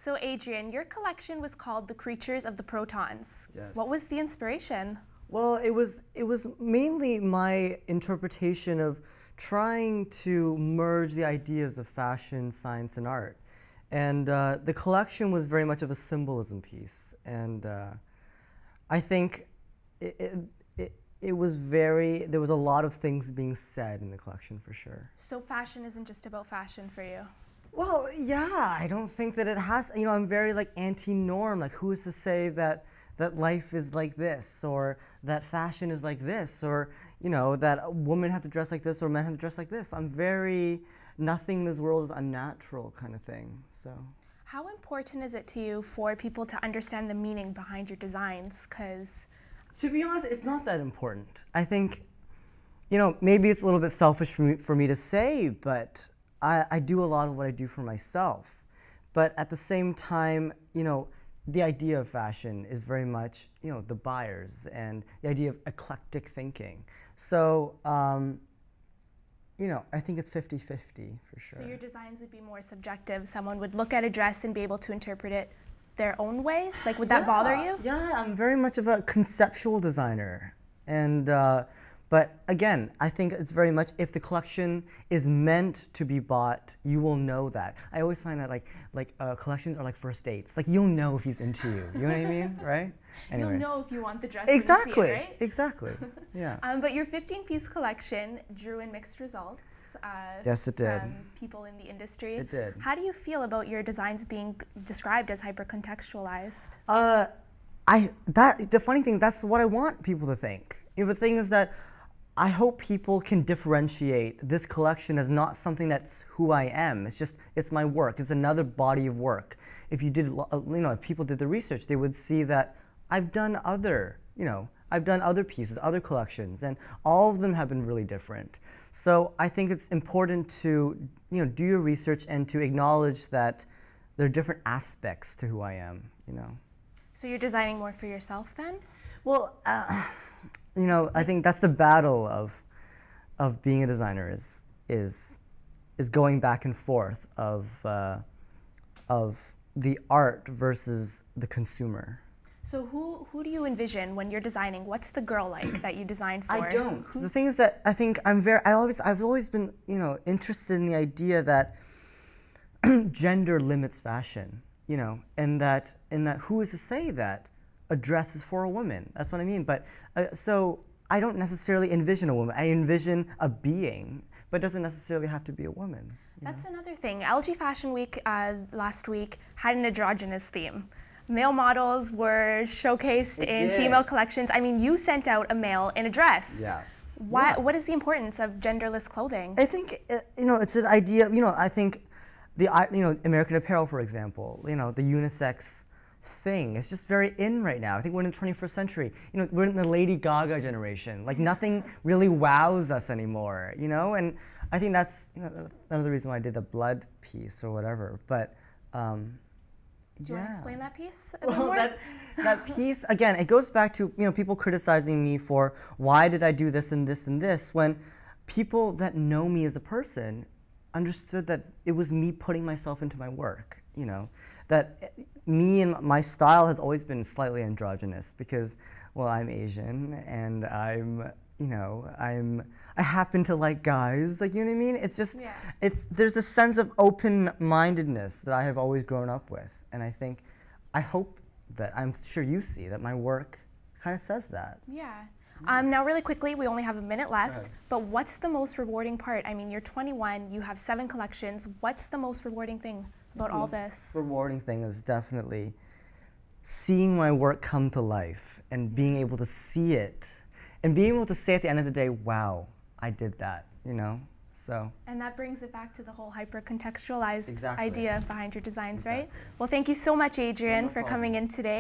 So Adrian, your collection was called The Creatures of the Protons. Yes. What was the inspiration? Well, it was mainly my interpretation of trying to merge the ideas of fashion, science, and art. And the collection was very much of a symbolism piece. And I think it was there was a lot of things being said in the collection for sure. So fashion isn't just about fashion for you? Well, yeah, I don't think that it has, I'm very like anti-norm. Like, who is to say that life is like this, or that fashion is like this, or, that women have to dress like this or men have to dress like this. I'm very, nothing in this world is unnatural kind of thing, so. How important is it to you for people to understand the meaning behind your designs? Because to be honest, it's not that important. I think, maybe it's a little bit selfish for me to say, but I do a lot of what I do for myself. But at the same time, the idea of fashion is very much, the buyers and the idea of eclectic thinking. So, I think it's 50-50 for sure. So your designs would be more subjective. Someone would look at a dress and be able to interpret it their own way? Like, would that bother you? Yeah, I'm very much of a conceptual designer. And, but again, I think it's very much, if the collection is meant to be bought, you will know that. I always find that collections are like first dates. Like, you'll know if he's into you. You know what I mean, right? Anyways. You'll know if you want the dress. Exactly. When you see it, right? Exactly. Yeah. But your 15-piece collection drew in mixed results. Yes, it did. From people in the industry. It did. How do you feel about your designs being described as hyper-contextualized? The funny thing, that's what I want people to think. The thing is that I hope people can differentiate this collection as not something that's who I am. It's my work. It's another body of work. If you did, if people did the research, they would see that I've done other pieces, other collections, and all of them have been really different. So I think it's important to, do your research and to acknowledge that there are different aspects to who I am, So you're designing more for yourself then? Well, I think that's the battle of being a designer is going back and forth of the art versus the consumer. So who do you envision when you're designing? What's the girl like that you design for? I don't. The thing is that I think I've always been interested in the idea that gender limits fashion, and that who is to say that a dress is for a woman? That's what I mean. But so I don't necessarily envision a woman. I envision a being, but it doesn't necessarily have to be a woman. That's another thing. LG Fashion Week last week had an androgynous theme. Male models were showcased in female collections. I mean, you sent out a male in a dress. Yeah. What is the importance of genderless clothing? I think it's an idea. I think the American Apparel, for example. The unisex thing. It's just very in right now. I think we're in the 21st century. We're in the Lady Gaga generation. Like, nothing really wows us anymore. And I think that's another reason why I did the blood piece or whatever. But do you want to explain that piece a bit more? That piece, again, it goes back to people criticizing me for why did I do this and this and this, when people that know me as a person understood that it was me putting myself into my work. That me and my style has always been slightly androgynous because, well, I'm Asian and I happen to like guys, like, you know what I mean? It's just, there's this sense of open-mindedness that I have always grown up with. And I hope that, I'm sure you see, that my work kind of says that. Yeah. Now, really quickly, we only have a minute left, but what's the most rewarding part? I mean, you're 21, you have 7 collections. What's the most rewarding thing about all this? The rewarding thing is definitely seeing my work come to life and being able to see it and being able to say at the end of the day, wow, I did that, So. And that brings it back to the whole hyper-contextualized Exactly. idea behind your designs, Exactly. right? Well, thank you so much, Adrian, for coming in today.